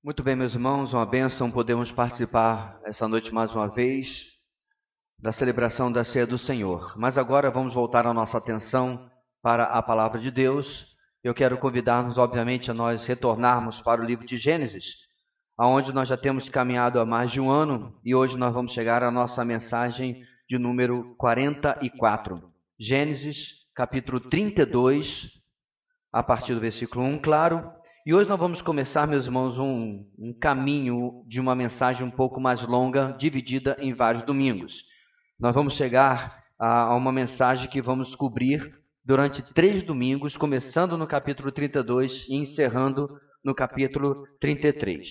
Muito bem, meus irmãos, uma bênção podemos participar essa noite mais uma vez da celebração da Ceia do Senhor. Mas agora vamos voltar a nossa atenção para a Palavra de Deus. Eu quero convidar-nos, obviamente, a nós retornarmos para o livro de Gênesis, onde nós já temos caminhado há mais de um ano, e hoje nós vamos chegar à nossa mensagem de número 44. Gênesis, capítulo 32, a partir do versículo 1, claro. E hoje nós vamos começar, meus irmãos, um caminho de uma mensagem um pouco mais longa, dividida em vários domingos. Nós vamos chegar a uma mensagem que vamos cobrir durante 3 domingos, começando no capítulo 32 e encerrando no capítulo 33.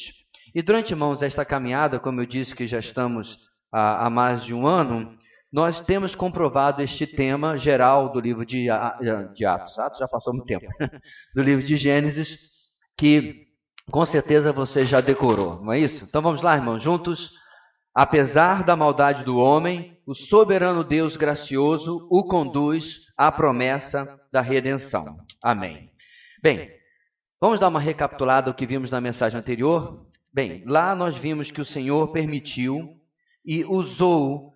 E durante, irmãos, esta caminhada, como eu disse que já estamos há mais de um ano, nós temos comprovado este tema geral do livro de Atos. Atos já passou muito tempo. Do livro de Gênesis, que com certeza você já decorou, não é isso? Então vamos lá, irmãos, juntos. Apesar da maldade do homem, o soberano Deus gracioso o conduz à promessa da redenção. Amém. Bem, vamos dar uma recapitulada do que vimos na mensagem anterior? Bem, lá nós vimos que o Senhor permitiu e usou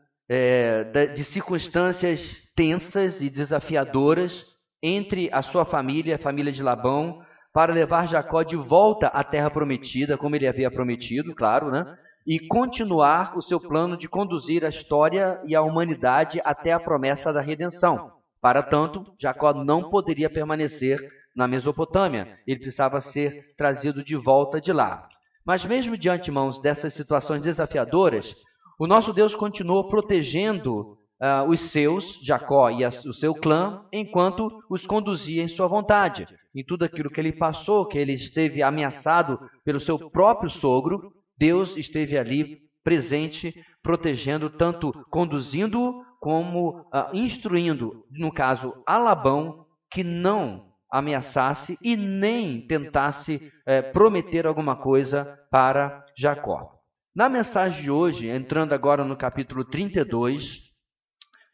de circunstâncias tensas e desafiadoras entre a sua família, a família de Labão, para levar Jacó de volta à terra prometida, como ele havia prometido, claro, né? E continuar o seu plano de conduzir a história e a humanidade até a promessa da redenção. Para tanto, Jacó não poderia permanecer na Mesopotâmia, ele precisava ser trazido de volta de lá. Mas mesmo diante, irmãos, dessas situações desafiadoras, o nosso Deus continuou protegendo os seus, Jacó e o seu clã, enquanto os conduzia em sua vontade. Em tudo aquilo que ele passou, que ele esteve ameaçado pelo seu próprio sogro, Deus esteve ali presente, protegendo, tanto conduzindo-o como instruindo, no caso, a Labão, que não ameaçasse e nem tentasse prometer alguma coisa para Jacó. Na mensagem de hoje, entrando agora no capítulo 32,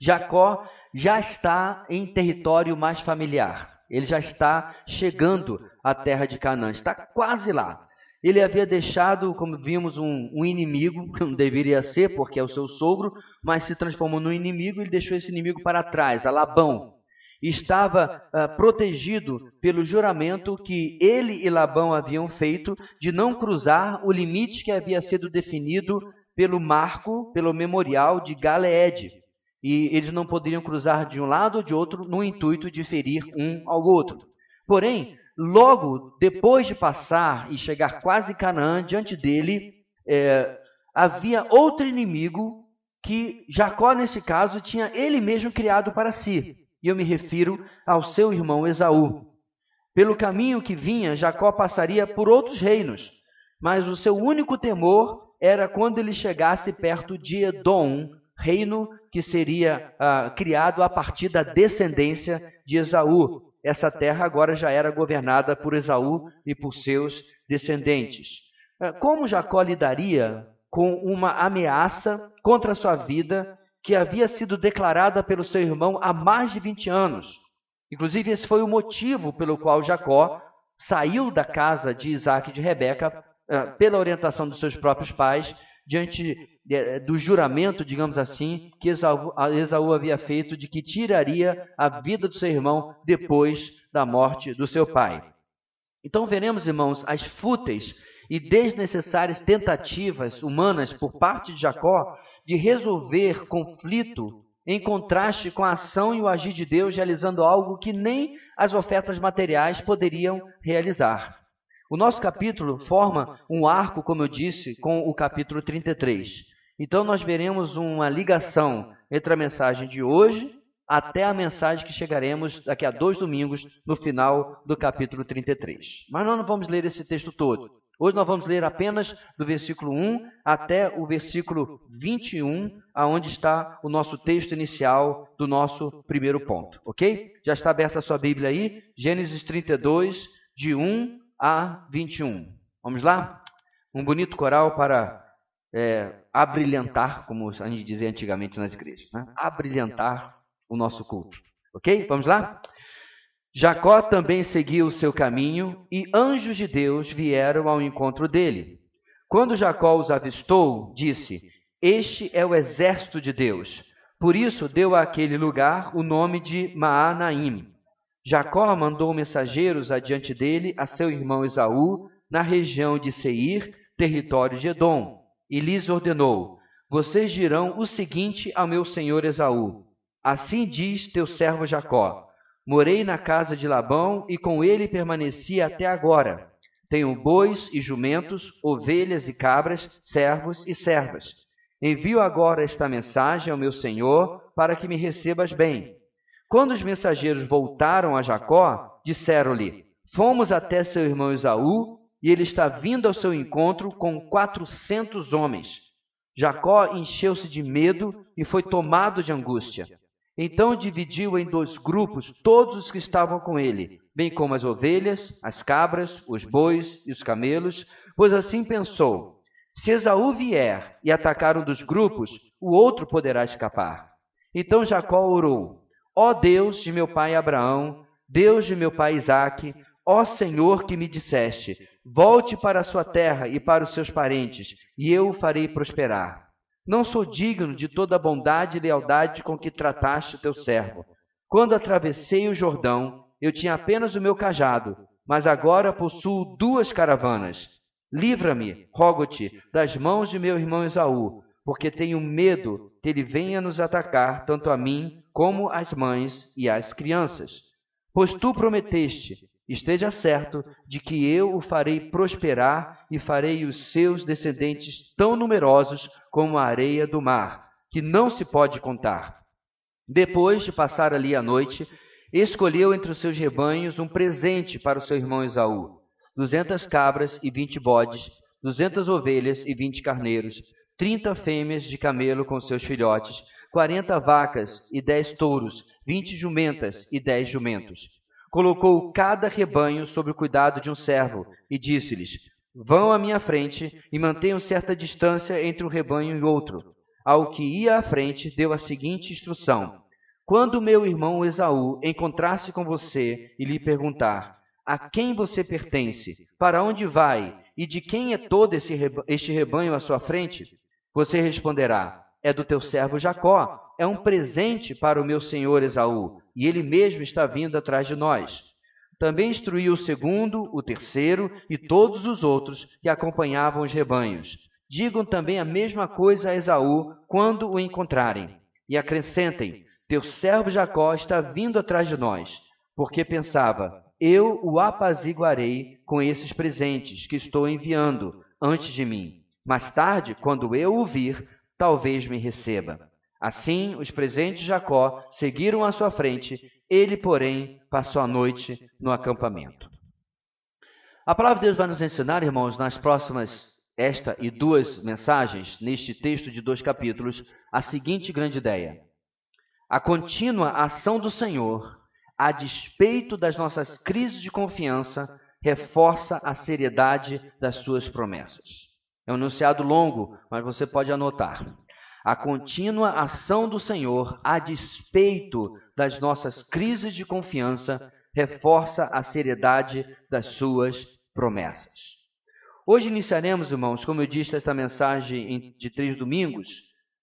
Jacó já está em território mais familiar. Ele já está chegando à terra de Canaã, está quase lá. Ele havia deixado, como vimos, um inimigo, que não deveria ser, porque é o seu sogro, mas se transformou num inimigo, ele deixou esse inimigo para trás, a Labão. Estava protegido pelo juramento que ele e Labão haviam feito de não cruzar o limite que havia sido definido pelo marco, pelo memorial de Galeede. E eles não poderiam cruzar de um lado ou de outro no intuito de ferir um ao outro. Porém, logo depois de passar e chegar quase em Canaã, diante dele, havia outro inimigo que Jacó, nesse caso, tinha ele mesmo criado para si. E eu me refiro ao seu irmão Esaú. Pelo caminho que vinha, Jacó passaria por outros reinos, mas o seu único temor era quando ele chegasse perto de Edom, reino que seria criado a partir da descendência de Esaú. Essa terra agora já era governada por Esaú e por seus descendentes. Como Jacó lidaria com uma ameaça contra a sua vida que havia sido declarada pelo seu irmão há mais de 20 anos? Inclusive, esse foi o motivo pelo qual Jacó saiu da casa de Isaac e de Rebeca, pela orientação dos seus próprios pais, diante do juramento, digamos assim, que Esaú havia feito de que tiraria a vida do seu irmão depois da morte do seu pai. Então veremos, irmãos, as fúteis e desnecessárias tentativas humanas por parte de Jacó de resolver conflito em contraste com a ação e o agir de Deus, realizando algo que nem as ofertas materiais poderiam realizar. O nosso capítulo forma um arco, como eu disse, com o capítulo 33. Então nós veremos uma ligação entre a mensagem de hoje até a mensagem que chegaremos daqui a 2 domingos, no final do capítulo 33. Mas nós não vamos ler esse texto todo. Hoje nós vamos ler apenas do versículo 1 até o versículo 21, aonde está o nosso texto inicial do nosso primeiro ponto, ok? Já está aberta a sua Bíblia aí? Gênesis 32, de 1 a 21. Vamos lá? Um bonito coral para abrilhantar, como a gente dizia antigamente nas igrejas, né? Abrilhantar o nosso culto. Ok? Vamos lá? Jacó também seguiu o seu caminho, e anjos de Deus vieram ao encontro dele. Quando Jacó os avistou, disse: Este é o exército de Deus. Por isso deu àquele lugar o nome de Maanaim. Jacó mandou mensageiros adiante dele a seu irmão Esaú, na região de Seir, território de Edom, e lhes ordenou: Vocês dirão o seguinte ao meu senhor Esaú: Assim diz teu servo Jacó: Morei na casa de Labão e com ele permaneci até agora. Tenho bois e jumentos, ovelhas e cabras, servos e servas. Envio agora esta mensagem ao meu senhor para que me recebas bem. Quando os mensageiros voltaram a Jacó, disseram-lhe: Fomos até seu irmão Esaú, e ele está vindo ao seu encontro com 400 homens. Jacó encheu-se de medo e foi tomado de angústia. Então dividiu em 2 grupos todos os que estavam com ele, bem como as ovelhas, as cabras, os bois e os camelos, pois assim pensou: se Esaú vier e atacar um dos grupos, o outro poderá escapar. Então Jacó orou: Ó Deus de meu pai Abraão, Deus de meu pai Isaque, ó Senhor que me disseste: volte para a sua terra e para os seus parentes, e eu o farei prosperar. Não sou digno de toda a bondade e lealdade com que trataste o teu servo. Quando atravessei o Jordão, eu tinha apenas o meu cajado, mas agora possuo 2 caravanas. Livra-me, rogo-te, das mãos de meu irmão Esaú, porque tenho medo que ele venha nos atacar, tanto a mim como às mães e às crianças. Pois tu prometeste, esteja certo de que eu o farei prosperar e farei os seus descendentes tão numerosos como a areia do mar, que não se pode contar. Depois de passar ali a noite, escolheu entre os seus rebanhos um presente para o seu irmão Esaú: 200 cabras e 20 bodes, 200 ovelhas e 20 carneiros, 30 fêmeas de camelo com seus filhotes, 40 vacas e 10 touros, 20 jumentas e 10 jumentos. Colocou cada rebanho sob o cuidado de um servo e disse-lhes: Vão à minha frente e mantenham certa distância entre um rebanho e outro. Ao que ia à frente, deu a seguinte instrução: Quando meu irmão Esaú encontrar-se com você e lhe perguntar: A quem você pertence? Para onde vai? E de quem é todo este rebanho à sua frente? Você responderá: É do teu servo Jacó. É um presente para o meu senhor Esaú, e ele mesmo está vindo atrás de nós. Também instruiu o segundo, o terceiro e todos os outros que acompanhavam os rebanhos. Digam também a mesma coisa a Esaú quando o encontrarem. E acrescentem: Teu servo Jacó está vindo atrás de nós. Porque pensava: eu o apaziguarei com esses presentes que estou enviando antes de mim. Mais tarde, quando eu o vir, talvez me receba. Assim, os presentes de Jacó seguiram à sua frente, ele, porém, passou a noite no acampamento. A palavra de Deus vai nos ensinar, irmãos, nas próximas, esta e 2 mensagens, neste texto de 2 capítulos, a seguinte grande ideia: a contínua ação do Senhor, a despeito das nossas crises de confiança, reforça a seriedade das suas promessas. É um enunciado longo, mas você pode anotar. A contínua ação do Senhor, a despeito das nossas crises de confiança, reforça a seriedade das suas promessas. Hoje iniciaremos, irmãos, como eu disse, esta mensagem de 3 domingos,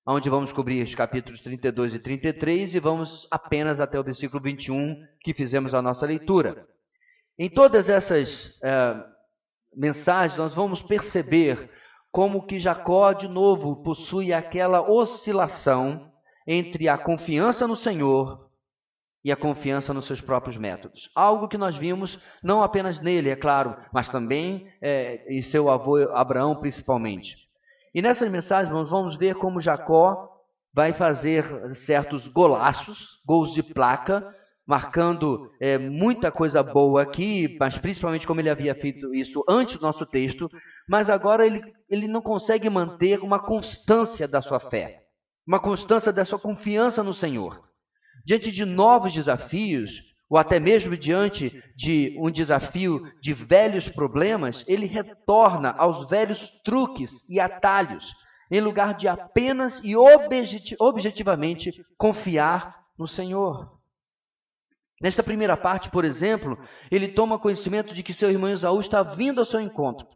onde vamos cobrir os capítulos 32 e 33 e vamos apenas até o versículo 21, que fizemos a nossa leitura. Em todas essas mensagens, nós vamos perceber como que Jacó, de novo, possui aquela oscilação entre a confiança no Senhor e a confiança nos seus próprios métodos. Algo que nós vimos não apenas nele, é claro, mas também em seu avô Abraão, principalmente. E nessas mensagens nós vamos ver como Jacó vai fazer certos golaços, gols de placa, marcando muita coisa boa aqui, mas principalmente como ele havia feito isso antes do nosso texto, mas agora ele não consegue manter uma constância da sua fé, uma constância da sua confiança no Senhor. Diante de novos desafios, ou até mesmo diante de um desafio de velhos problemas, ele retorna aos velhos truques e atalhos, em lugar de apenas e objetivamente confiar no Senhor. Nesta primeira parte, por exemplo, ele toma conhecimento de que seu irmão Esaú está vindo ao seu encontro.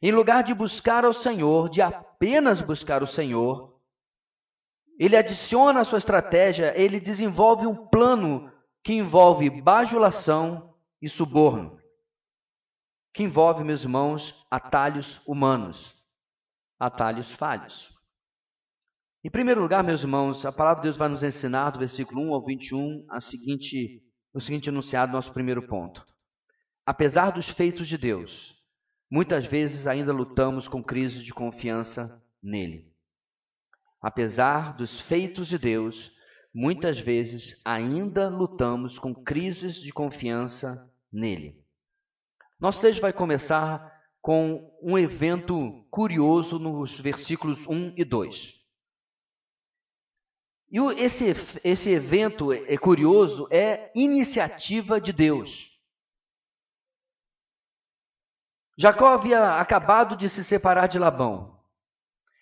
Em lugar de buscar ao Senhor, de apenas buscar o Senhor, ele adiciona a sua estratégia, ele desenvolve um plano que envolve bajulação e suborno, que envolve, meus irmãos, atalhos humanos, atalhos falhos. Em primeiro lugar, meus irmãos, a palavra de Deus vai nos ensinar, do versículo 1 ao 21, o seguinte enunciado, nosso primeiro ponto. Apesar dos feitos de Deus, muitas vezes ainda lutamos com crises de confiança nele. Apesar dos feitos de Deus, muitas vezes ainda lutamos com crises de confiança nele. Nosso texto vai começar com um evento curioso nos versículos 1 e 2. E esse evento curioso é iniciativa de Deus. Jacó havia acabado de se separar de Labão.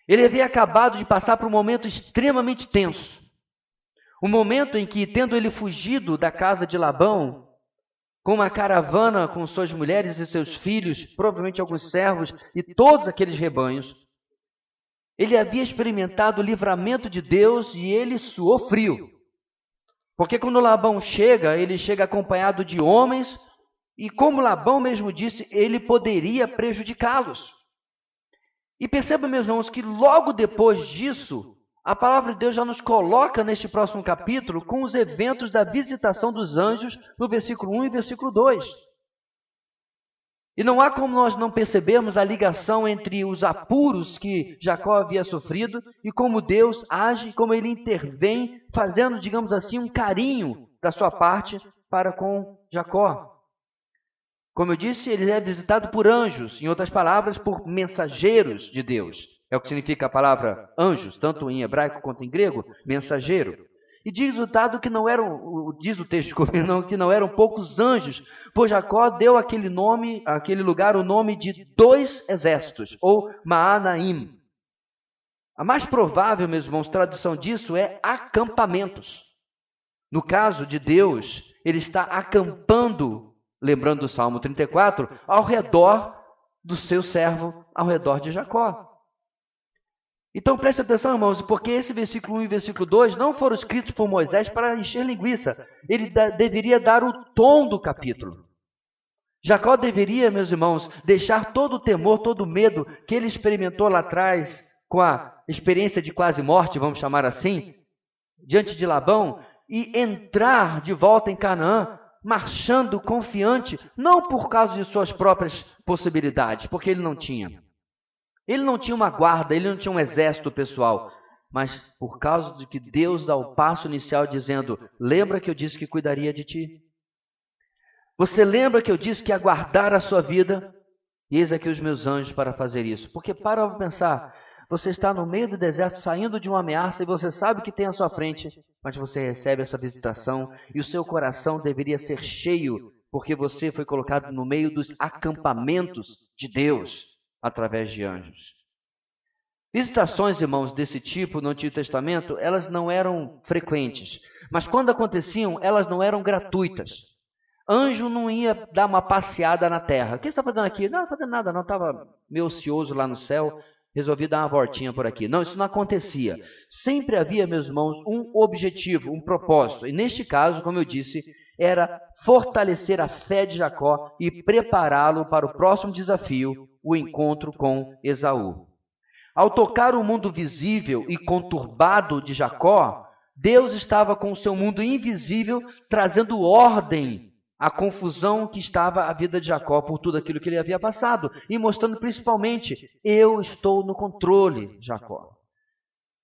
Ele havia acabado de passar por um momento extremamente tenso. Um momento em que, tendo ele fugido da casa de Labão, com uma caravana com suas mulheres e seus filhos, provavelmente alguns servos e todos aqueles rebanhos, ele havia experimentado o livramento de Deus e ele suou frio. Porque quando Labão chega, ele chega acompanhado de homens e, como Labão mesmo disse, ele poderia prejudicá-los. E perceba, meus irmãos, que logo depois disso, a palavra de Deus já nos coloca neste próximo capítulo com os eventos da visitação dos anjos no versículo 1 e versículo 2. E não há como nós não percebermos a ligação entre os apuros que Jacó havia sofrido e como Deus age, como ele intervém, fazendo, digamos assim, um carinho da sua parte para com Jacó. Como eu disse, ele é visitado por anjos, em outras palavras, por mensageiros de Deus. É o que significa a palavra anjos, tanto em hebraico quanto em grego, mensageiro. E diz o dado que não eram, diz o texto que não eram poucos anjos, pois Jacó deu àquele lugar o nome de 2 exércitos, ou Maanaim. A mais provável, meus irmãos, tradução disso é acampamentos. No caso de Deus, ele está acampando, lembrando do Salmo 34, ao redor do seu servo, ao redor de Jacó. Então preste atenção, irmãos, porque esse versículo 1 e versículo 2 não foram escritos por Moisés para encher linguiça. Ele deveria dar o tom do capítulo. Jacó deveria, meus irmãos, deixar todo o temor, todo o medo que ele experimentou lá atrás, com a experiência de quase morte, vamos chamar assim, diante de Labão, e entrar de volta em Canaã, marchando confiante, não por causa de suas próprias possibilidades, porque ele não tinha. Ele não tinha uma guarda, ele não tinha um exército pessoal, mas por causa de que Deus dá o passo inicial dizendo, lembra que eu disse que cuidaria de ti? Você lembra que eu disse que ia guardar a sua vida? E eis aqui os meus anjos para fazer isso. Porque para pensar, você está no meio do deserto, saindo de uma ameaça, e você sabe que tem à sua frente, mas você recebe essa visitação, e o seu coração deveria ser cheio, porque você foi colocado no meio dos acampamentos de Deus, através de anjos. Visitações, irmãos, desse tipo no Antigo Testamento, elas não eram frequentes. Mas quando aconteciam, elas não eram gratuitas. Anjo não ia dar uma passeada na terra. O que você está fazendo aqui? Não, não fazendo nada, não. Estava meio ocioso lá no céu, resolvi dar uma voltinha por aqui. Não, isso não acontecia. Sempre havia, meus irmãos, um objetivo, um propósito. E neste caso, como eu disse, era fortalecer a fé de Jacó e prepará-lo para o próximo desafio, o encontro com Esaú. Ao tocar o mundo visível e conturbado de Jacó, Deus estava com o seu mundo invisível, trazendo ordem à confusão que estava a vida de Jacó por tudo aquilo que ele havia passado, e mostrando principalmente, eu estou no controle, Jacó.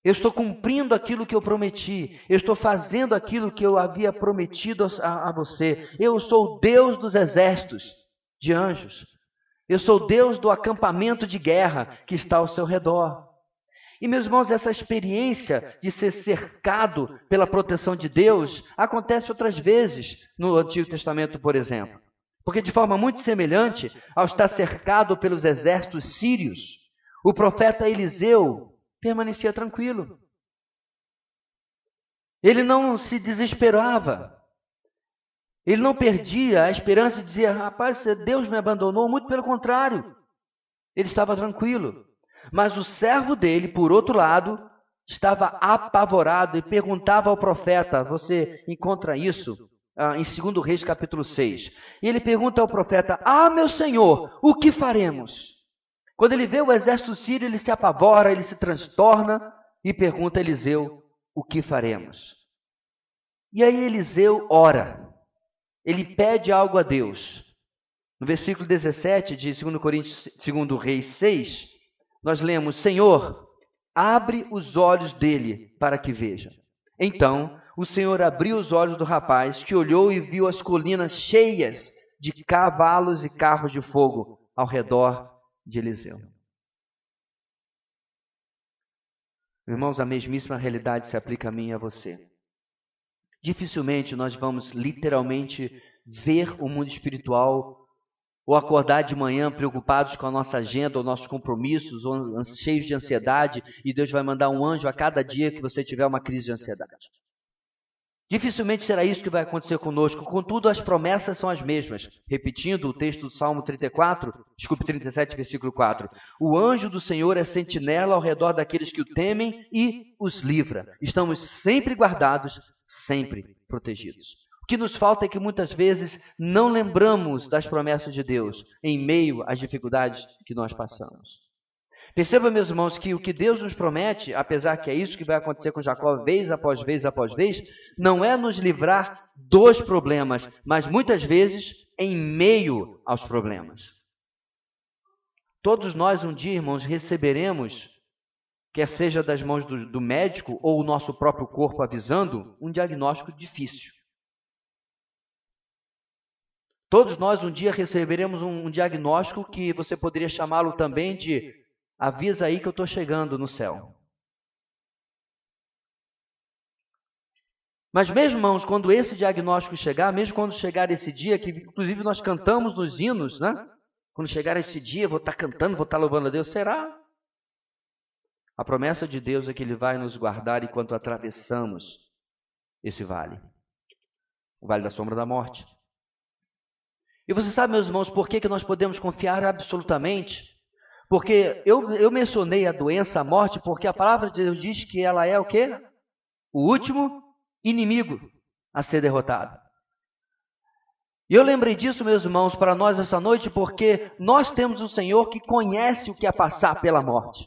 Eu estou cumprindo aquilo que eu prometi. Eu estou fazendo aquilo que eu havia prometido a você. Eu sou o Deus dos exércitos de anjos. Eu sou o Deus do acampamento de guerra que está ao seu redor. E, meus irmãos, essa experiência de ser cercado pela proteção de Deus acontece outras vezes no Antigo Testamento, por exemplo. Porque de forma muito semelhante ao estar cercado pelos exércitos sírios, o profeta Eliseu permanecia tranquilo. Ele não se desesperava. Ele não perdia a esperança de dizer, rapaz, Deus me abandonou, muito pelo contrário. Ele estava tranquilo. Mas o servo dele, por outro lado, estava apavorado e perguntava ao profeta, você encontra isso em 2 Reis capítulo 6. E ele pergunta ao profeta, meu senhor, o que faremos? Quando ele vê o exército sírio, ele se apavora, ele se transtorna e pergunta a Eliseu, o que faremos? E aí Eliseu ora, ele pede algo a Deus. No versículo 17 de 2 Reis 6, nós lemos, Senhor, abre os olhos dele para que veja. Então, o Senhor abriu os olhos do rapaz, que olhou e viu as colinas cheias de cavalos e carros de fogo ao redor de Eliseu. Irmãos, a mesmíssima realidade se aplica a mim e a você. Dificilmente nós vamos literalmente ver o mundo espiritual ou acordar de manhã preocupados com a nossa agenda, ou nossos compromissos, ou cheios de ansiedade, e Deus vai mandar um anjo a cada dia que você tiver uma crise de ansiedade. Dificilmente será isso que vai acontecer conosco, contudo as promessas são as mesmas. Repetindo o texto do Salmo 37, versículo 4. O anjo do Senhor é sentinela ao redor daqueles que o temem e os livra. Estamos sempre guardados, sempre protegidos. O que nos falta é que muitas vezes não lembramos das promessas de Deus em meio às dificuldades que nós passamos. Perceba, meus irmãos, que o que Deus nos promete, apesar que é isso que vai acontecer com Jacó vez após vez após vez, não é nos livrar dos problemas, mas muitas vezes em meio aos problemas. Todos nós um dia, irmãos, receberemos, quer seja das mãos do médico ou o nosso próprio corpo avisando, um diagnóstico difícil. Todos nós um dia receberemos um diagnóstico que você poderia chamá-lo também de avisa aí que eu estou chegando no céu. Mas mesmo, irmãos, quando esse diagnóstico chegar, mesmo quando chegar esse dia, que inclusive nós cantamos nos hinos, né? Quando chegar esse dia, vou estar cantando, vou estar louvando a Deus, será? A promessa de Deus é que Ele vai nos guardar enquanto atravessamos esse vale. O vale da sombra da morte. E você sabe, meus irmãos, por que nós podemos confiar absolutamente? Porque eu mencionei a doença, a morte, porque a palavra de Deus diz que ela é o quê? O último inimigo a ser derrotado. E eu lembrei disso, meus irmãos, para nós essa noite, porque nós temos um Senhor que conhece o que é passar pela morte.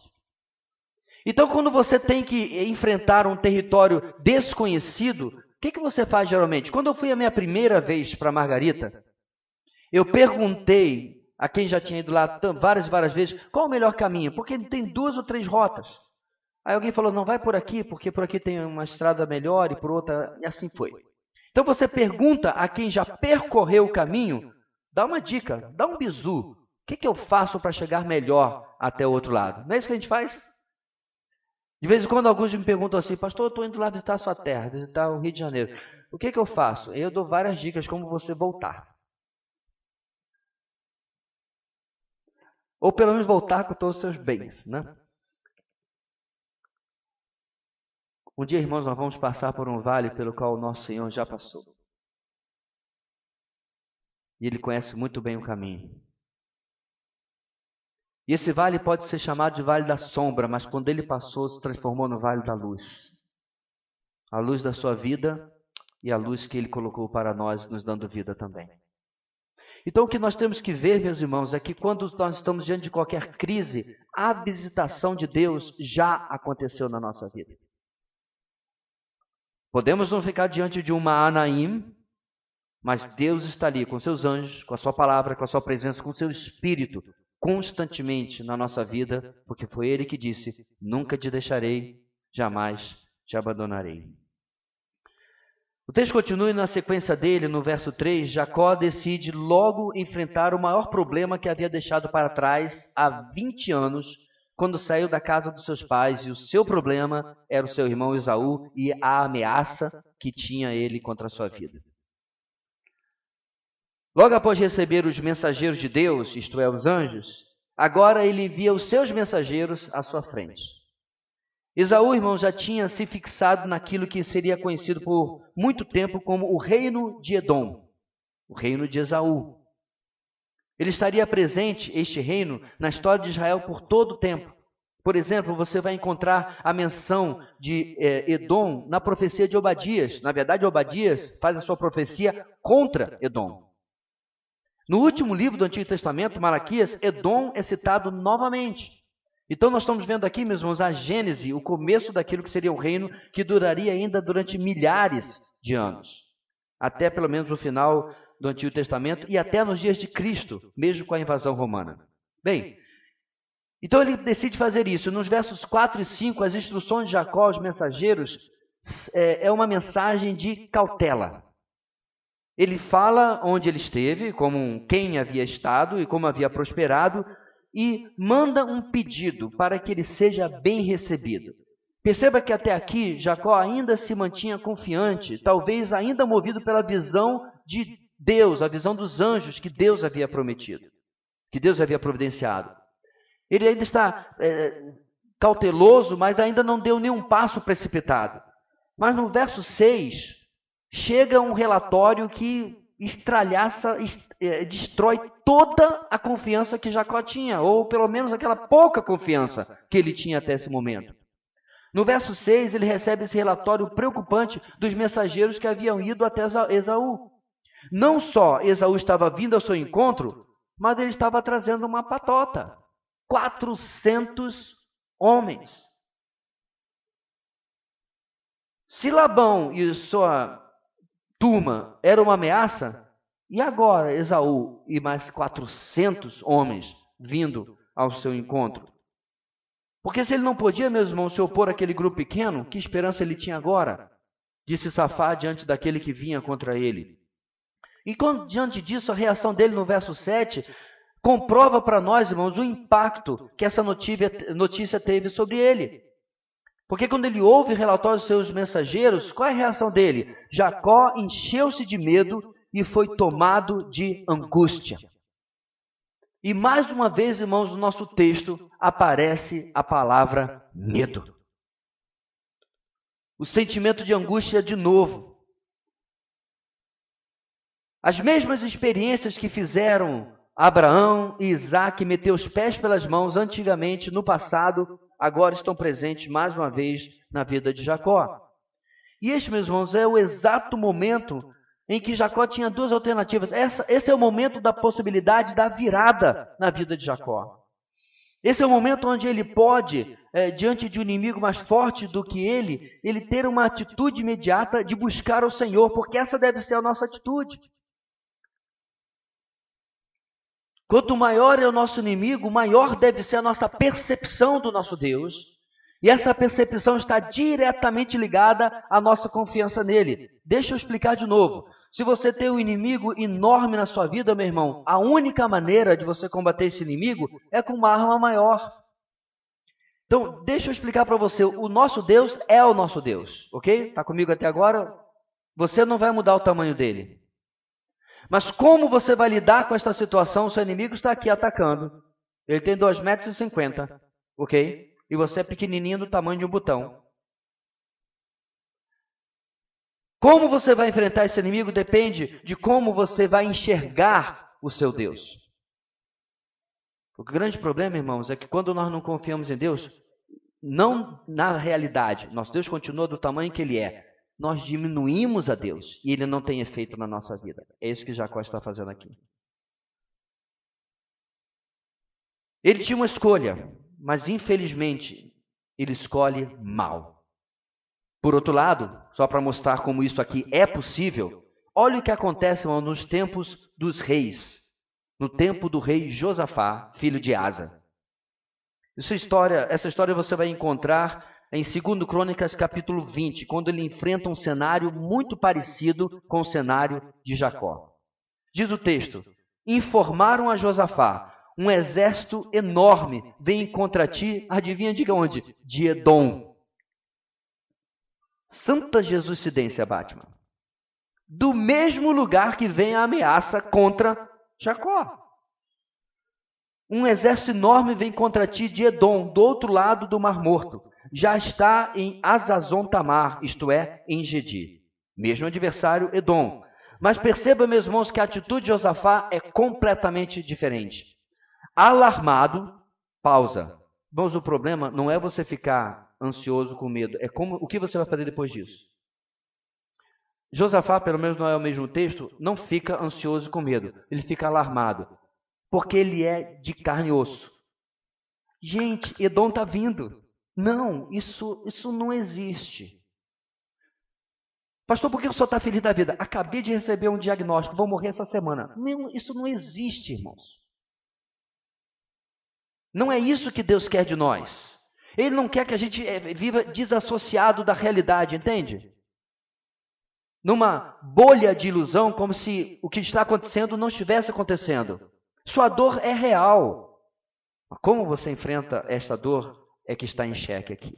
Então, quando você tem que enfrentar um território desconhecido, o que você faz geralmente? Quando eu fui a minha primeira vez para Margarita, eu perguntei a quem já tinha ido lá várias vezes, qual o melhor caminho? Porque tem 2 ou 3 rotas. Aí alguém falou, não, vai por aqui, porque por aqui tem uma estrada melhor e por outra, e assim foi. Então você pergunta a quem já percorreu o caminho, dá uma dica, dá um bizu. O que eu faço para chegar melhor até o outro lado? Não é isso que a gente faz? De vez em quando alguns me perguntam assim, pastor, eu estou indo lá visitar a sua terra, visitar o Rio de Janeiro. O que eu faço? Eu dou várias dicas como você voltar. Ou pelo menos voltar com todos os seus bens, né? Um dia, irmãos, nós vamos passar por um vale pelo qual o nosso Senhor já passou. E Ele conhece muito bem o caminho. E esse vale pode ser chamado de vale da sombra, mas quando Ele passou, se transformou no vale da luz. A luz da sua vida e a luz que Ele colocou para nós, nos dando vida também. Então, o que nós temos que ver, meus irmãos, é que quando nós estamos diante de qualquer crise, a visitação de Deus já aconteceu na nossa vida. Podemos não ficar diante de uma Anaim, mas Deus está ali com seus anjos, com a sua palavra, com a sua presença, com o seu Espírito, constantemente na nossa vida, porque foi Ele que disse, nunca te deixarei, jamais te abandonarei. O texto continua e na sequência dele, no verso 3, Jacó decide logo enfrentar o maior problema que havia deixado para trás há 20 anos, quando saiu da casa dos seus pais, e o seu problema era o seu irmão Esaú e a ameaça que tinha ele contra a sua vida. Logo após receber os mensageiros de Deus, isto é, os anjos, agora ele envia os seus mensageiros à sua frente. Esaú, irmão, já tinha se fixado naquilo que seria conhecido por muito tempo como o reino de Edom. o reino de Esaú. Ele estaria presente, este reino, na história de Israel por todo o tempo. Por exemplo, você vai encontrar a menção de Edom na profecia de Obadias. Na verdade, Obadias faz a sua profecia contra Edom. No último livro do Antigo Testamento, Malaquias, Edom é citado novamente. Então nós estamos vendo aqui, meus irmãos, a Gênese, o começo daquilo que seria um reino que duraria ainda durante milhares de anos. Até pelo menos o final do Antigo Testamento e até nos dias de Cristo, mesmo com a invasão romana. Bem, então ele decide fazer isso. Nos versos 4 e 5, as instruções de Jacó aos mensageiros é uma mensagem de cautela. Ele fala onde ele esteve, como quem havia estado e como havia prosperado, e manda um pedido para que ele seja bem recebido. Perceba que até aqui Jacó ainda se mantinha confiante, talvez ainda movido pela visão de Deus, a visão dos anjos que Deus havia prometido, que Deus havia providenciado. Ele ainda está cauteloso, mas ainda não deu nenhum passo precipitado. Mas no verso 6, chega um relatório que destrói toda a confiança que Jacó tinha, ou pelo menos aquela pouca confiança que ele tinha até esse momento. No verso 6, ele recebe esse relatório preocupante dos mensageiros que haviam ido até Esaú. Não só Esaú estava vindo ao seu encontro, mas ele estava trazendo uma patota. 400 homens. Se Labão e sua turma era uma ameaça, e agora Esaú e mais 400 homens vindo ao seu encontro? Porque se ele não podia, meus irmãos, se opor àquele grupo pequeno, que esperança ele tinha agora de se safar diante daquele que vinha contra ele? E diante disso, a reação dele no verso 7 comprova para nós, irmãos, o impacto que essa notícia teve sobre ele. Porque quando ele ouve o relatório dos seus mensageiros, qual é a reação dele? Jacó encheu-se de medo e foi tomado de angústia. E mais uma vez, irmãos, no nosso texto aparece a palavra medo. O sentimento de angústia de novo. As mesmas experiências que fizeram Abraão e Isaac meter os pés pelas mãos antigamente, no passado, agora estão presentes mais uma vez na vida de Jacó. E este, meus irmãos, é o exato momento em que Jacó tinha duas alternativas. Esse é o momento da possibilidade da virada na vida de Jacó. Esse é o momento onde ele pode, diante de um inimigo mais forte do que ele ter uma atitude imediata de buscar o Senhor, porque essa deve ser a nossa atitude. Quanto maior é o nosso inimigo, maior deve ser a nossa percepção do nosso Deus. E essa percepção está diretamente ligada à nossa confiança nele. Deixa eu explicar de novo. Se você tem um inimigo enorme na sua vida, meu irmão, a única maneira de você combater esse inimigo é com uma arma maior. Então, deixa eu explicar para você. O nosso Deus é o nosso Deus, ok? Está comigo até agora? Você não vai mudar o tamanho dele. Mas como você vai lidar com esta situação? O seu inimigo está aqui atacando. Ele tem 2,50 m, ok? E você é pequenininho do tamanho de um botão. Como você vai enfrentar esse inimigo depende de como você vai enxergar o seu Deus. O grande problema, irmãos, é que quando nós não confiamos em Deus, não na realidade, nosso Deus continua do tamanho que Ele é. Nós diminuímos a Deus e Ele não tem efeito na nossa vida. É isso que Jacó está fazendo aqui. Ele tinha uma escolha, mas infelizmente ele escolhe mal. Por outro lado, só para mostrar como isso aqui é possível, olha o que acontece, irmão, nos tempos dos reis. No tempo do rei Josafá, filho de Asa. Essa história você vai encontrar em 2 Crônicas, capítulo 20, quando ele enfrenta um cenário muito parecido com o cenário de Jacó. Diz o texto: informaram a Josafá, um exército enorme vem contra ti, adivinha de onde? De Edom. Santa Jesuicidência, Batman. Do mesmo lugar que vem a ameaça contra Jacó. Um exército enorme vem contra ti de Edom, do outro lado do Mar Morto. Já está em Azazon Tamar, isto é, em Gedi. Mesmo adversário, Edom. Mas perceba, meus irmãos, que a atitude de Josafá é completamente diferente. Alarmado, pausa. Irmãos, o problema não é você ficar ansioso com medo, é o que você vai fazer depois disso. Josafá, pelo menos não é o mesmo texto, não fica ansioso com medo, ele fica alarmado, porque ele é de carne e osso. Gente, Edom está vindo. Não, isso não existe. Pastor, por que o senhor está feliz da vida? Acabei de receber um diagnóstico, vou morrer essa semana. Não, isso não existe, irmãos. Não é isso que Deus quer de nós. Ele não quer que a gente viva desassociado da realidade, entende? Numa bolha de ilusão, como se o que está acontecendo não estivesse acontecendo. Sua dor é real. Como você enfrenta esta dor é que está em xeque aqui.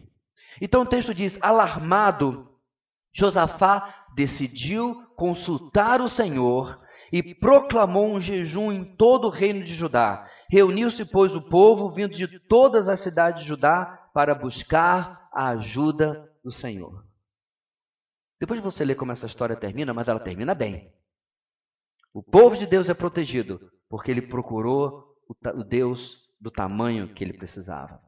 Então o texto diz, alarmado, Josafá decidiu consultar o Senhor e proclamou um jejum em todo o reino de Judá. Reuniu-se, pois, o povo vindo de todas as cidades de Judá para buscar a ajuda do Senhor. Depois você lê como essa história termina, mas ela termina bem. O povo de Deus é protegido porque ele procurou o Deus do tamanho que ele precisava.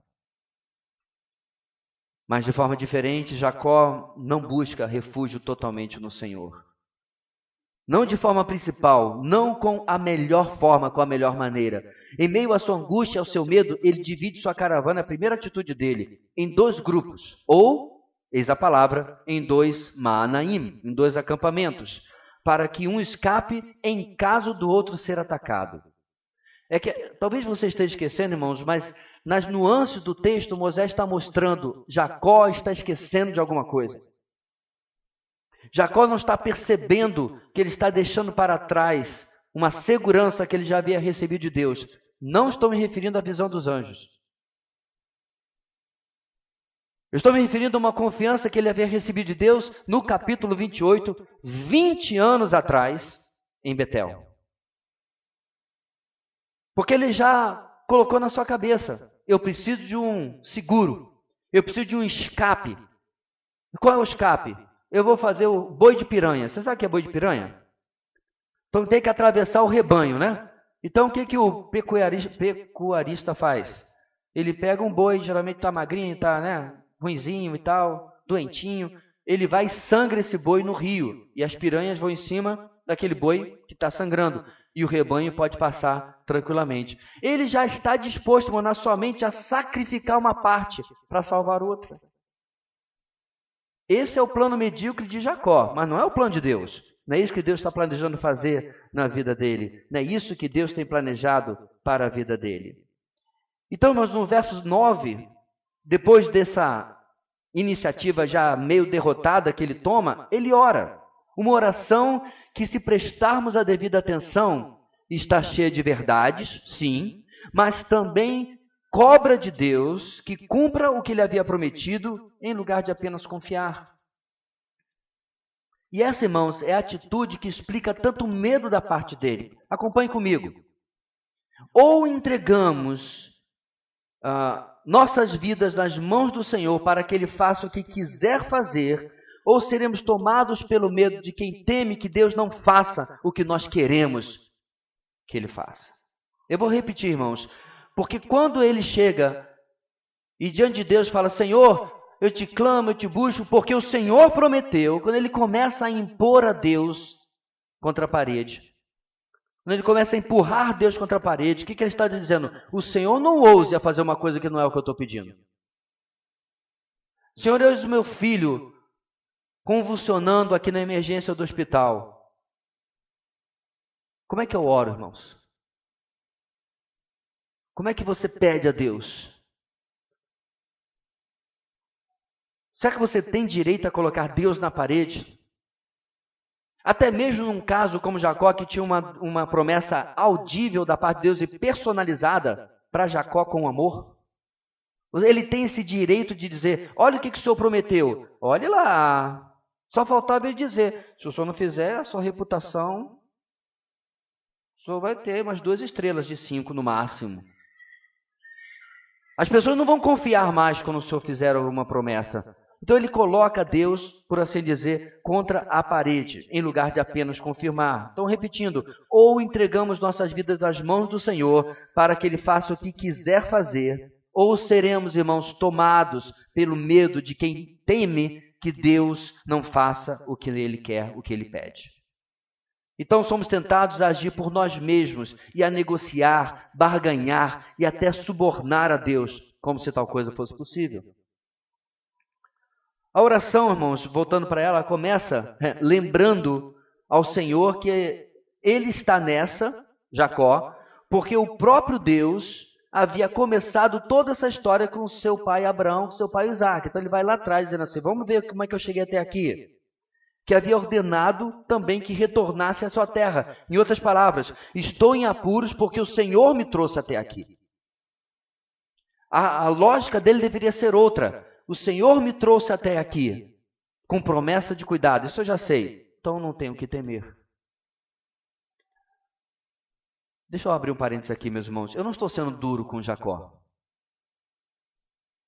Mas de forma diferente, Jacó não busca refúgio totalmente no Senhor. Não de forma principal, não com a melhor forma, com a melhor maneira. Em meio à sua angústia, ao seu medo, ele divide sua caravana, a primeira atitude dele, em 2 grupos. Ou, eis a palavra, em 2 Maanaim, em 2 acampamentos, para que um escape em caso do outro ser atacado. É que talvez você esteja esquecendo, irmãos, mas nas nuances do texto, Moisés está mostrando, Jacó está esquecendo de alguma coisa. Jacó não está percebendo que ele está deixando para trás uma segurança que ele já havia recebido de Deus. Não estou me referindo à visão dos anjos. Eu estou me referindo a uma confiança que ele havia recebido de Deus no capítulo 28, 20 anos atrás, em Betel. Porque ele já colocou na sua cabeça, eu preciso de um seguro, eu preciso de um escape. Qual é o escape? Eu vou fazer o boi de piranha. Você sabe o que é boi de piranha? Então tem que atravessar o rebanho, né? Então o que o pecuarista faz? Ele pega um boi, geralmente está magrinho, está, né, ruinzinho e tal, doentinho. Ele vai e sangra esse boi no rio. E as piranhas vão em cima daquele boi que está sangrando. E o rebanho pode passar tranquilamente. Ele já está disposto, na sua mente, a sacrificar uma parte para salvar outra. Esse é o plano medíocre de Jacó, mas não é o plano de Deus. Não é isso que Deus está planejando fazer na vida dele. Não é isso que Deus tem planejado para a vida dele. Então, mas no verso 9, depois dessa iniciativa já meio derrotada que ele toma, ele ora. Uma oração que, se prestarmos a devida atenção, está cheia de verdades, sim, mas também cobra de Deus que cumpra o que ele havia prometido, em lugar de apenas confiar. E essa, irmãos, é a atitude que explica tanto medo da parte dele. Acompanhe comigo. Ou entregamos nossas vidas nas mãos do Senhor para que Ele faça o que quiser fazer, ou seremos tomados pelo medo de quem teme que Deus não faça o que nós queremos que Ele faça. Eu vou repetir, irmãos, porque quando ele chega e diante de Deus fala, Senhor, eu te clamo, eu te busco, porque o Senhor prometeu, quando ele começa a impor a Deus contra a parede, quando ele começa a empurrar Deus contra a parede, o que ele está dizendo? O Senhor não ouse a fazer uma coisa que não é o que eu estou pedindo. Senhor, eu o meu filho convulsionando aqui na emergência do hospital. Como é que eu oro, irmãos? Como é que você pede a Deus? Será que você tem direito a colocar Deus na parede? Até mesmo num caso como Jacó, que tinha uma promessa audível da parte de Deus e personalizada para Jacó com amor. Ele tem esse direito de dizer, olha o que o Senhor prometeu. Olhe lá. Só faltava ele dizer, se o Senhor não fizer, a sua reputação, o Senhor vai ter umas 2 estrelas de 5 no máximo. As pessoas não vão confiar mais quando o Senhor fizer alguma promessa. Então ele coloca Deus, por assim dizer, contra a parede, em lugar de apenas confirmar. Então, repetindo, ou entregamos nossas vidas nas mãos do Senhor para que Ele faça o que quiser fazer, ou seremos, irmãos, tomados pelo medo de quem teme que Deus não faça o que Ele quer, o que Ele pede. Então somos tentados a agir por nós mesmos e a negociar, barganhar e até subornar a Deus, como se tal coisa fosse possível. A oração, irmãos, voltando para ela, começa lembrando ao Senhor que Ele está nessa, Jacó, porque o próprio Deus havia começado toda essa história com o seu pai Abraão, com o seu pai Isaac. Então ele vai lá atrás dizendo assim, vamos ver como é que eu cheguei até aqui. Que havia ordenado também que retornasse à sua terra. Em outras palavras, estou em apuros porque o Senhor me trouxe até aqui. A lógica dele deveria ser outra. O Senhor me trouxe até aqui, com promessa de cuidado. Isso eu já sei, então não tenho o que temer. Deixa eu abrir um parênteses aqui, meus irmãos. Eu não estou sendo duro com Jacó.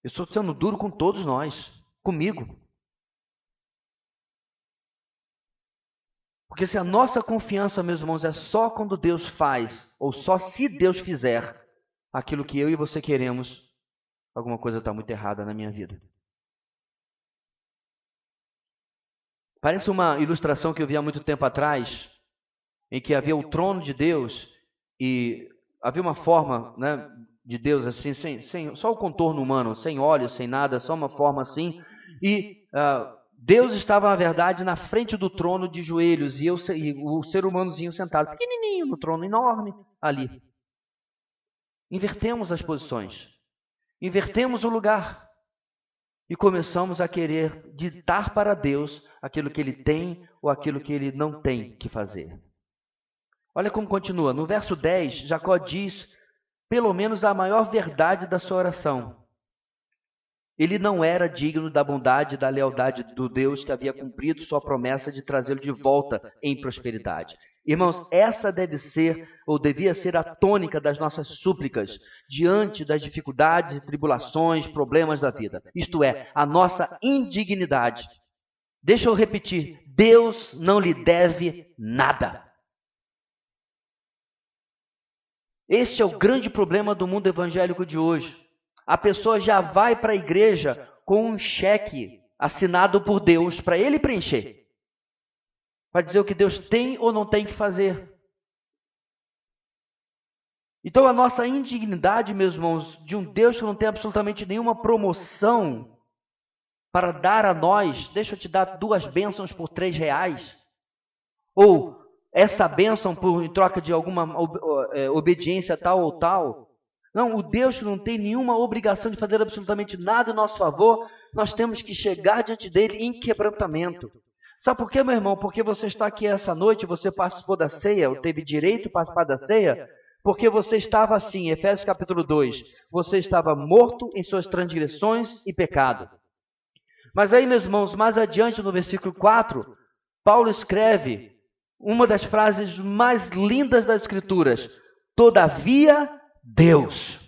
Eu estou sendo duro com todos nós, comigo. Porque se a nossa confiança, meus irmãos, é só quando Deus faz, ou só se Deus fizer aquilo que eu e você queremos, alguma coisa está muito errada na minha vida. Parece uma ilustração que eu vi há muito tempo atrás, em que havia o trono de Deus e havia uma forma, né, de Deus assim, sem só o contorno humano, sem olhos, sem nada, só uma forma assim. E Deus estava, na verdade, na frente do trono de joelhos e o ser humanozinho sentado, pequenininho, no trono enorme ali. Invertemos as posições. Invertemos o lugar. E começamos a querer ditar para Deus aquilo que Ele tem ou aquilo que Ele não tem que fazer. Olha como continua. No verso 10, Jacó diz, pelo menos a maior verdade da sua oração. Ele não era digno da bondade e da lealdade do Deus que havia cumprido sua promessa de trazê-lo de volta em prosperidade. Irmãos, essa deve ser, ou devia ser a tônica das nossas súplicas diante das dificuldades e tribulações, problemas da vida. Isto é, a nossa indignidade. Deixa eu repetir, Deus não lhe deve nada. Este é o grande problema do mundo evangélico de hoje. A pessoa já vai para a igreja com um cheque assinado por Deus para ele preencher. Para dizer o que Deus tem ou não tem que fazer. Então a nossa indignidade, meus irmãos, de um Deus que não tem absolutamente nenhuma promoção para dar a nós, deixa eu te dar 2 bênçãos por R$3, ou essa bênção em troca de alguma obediência tal ou tal. Não, o Deus que não tem nenhuma obrigação de fazer absolutamente nada em nosso favor, nós temos que chegar diante dele em quebrantamento. Sabe por quê, meu irmão? Porque você está aqui essa noite, você participou da ceia, ou teve direito de participar da ceia, porque você estava assim, Efésios capítulo 2, você estava morto em suas transgressões e pecado. Mas aí, meus irmãos, mais adiante no versículo 4, Paulo escreve uma das frases mais lindas das Escrituras, todavia Deus.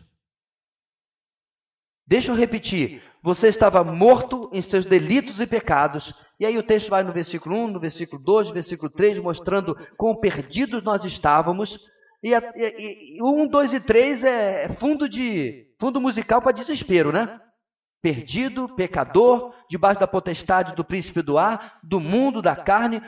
Deixa eu repetir, você estava morto em seus delitos e pecados. E aí o texto vai no versículo 1, no versículo 2, no versículo 3, mostrando quão perdidos nós estávamos. E 1, 2 e 3 é fundo musical para desespero, né? Perdido, pecador, debaixo da potestade do príncipe do ar, do mundo, da carne. O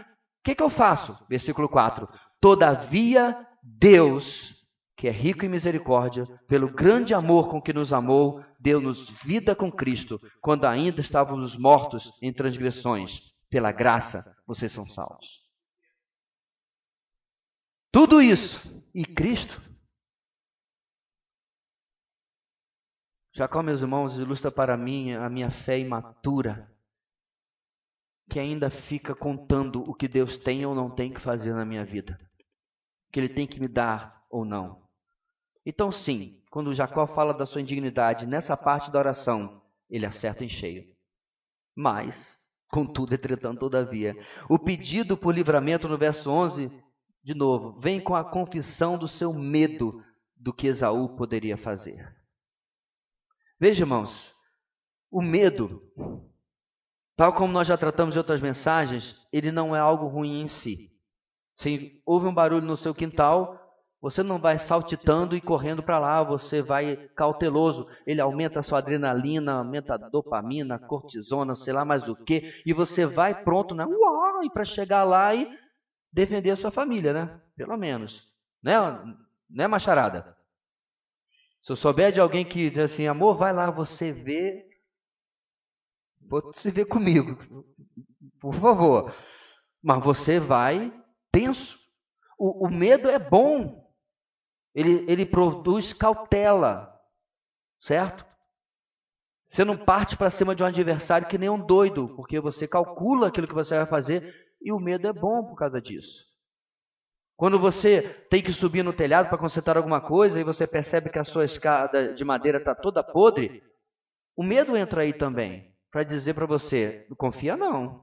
que eu faço? Versículo 4. Todavia Deus, que é rico em misericórdia, pelo grande amor com que nos amou, deu-nos vida com Cristo, quando ainda estávamos mortos em transgressões. Pela graça, vocês são salvos. Tudo isso, e Cristo. Jacó, meus irmãos, ilustra para mim a minha fé imatura, que ainda fica contando o que Deus tem ou não tem que fazer na minha vida, que Ele tem que me dar ou não. Então, sim, quando Jacó fala da sua indignidade, nessa parte da oração, ele acerta em cheio. Mas, contudo, entretanto, todavia, o pedido por livramento no verso 11, de novo, vem com a confissão do seu medo do que Esaú poderia fazer. Veja, irmãos, o medo Tal como nós já tratamos em outras mensagens, ele não é algo ruim em si. Se houve um barulho no seu quintal, você não vai saltitando e correndo para lá, você vai cauteloso. Ele aumenta a sua adrenalina, aumenta a dopamina, a cortisona, sei lá mais o que, e você vai pronto, né? Uau, para chegar lá e defender a sua família, né? Pelo menos. Né, macharada? Se eu souber de alguém que diz assim, amor, vai lá, você vê comigo, por favor. Mas você vai tenso. O medo é bom. Ele produz cautela, certo? Você não parte para cima de um adversário que nem um doido, porque você calcula aquilo que você vai fazer e o medo é bom por causa disso. Quando você tem que subir no telhado para consertar alguma coisa e você percebe que a sua escada de madeira está toda podre, o medo entra aí também, para dizer para você, não confia não.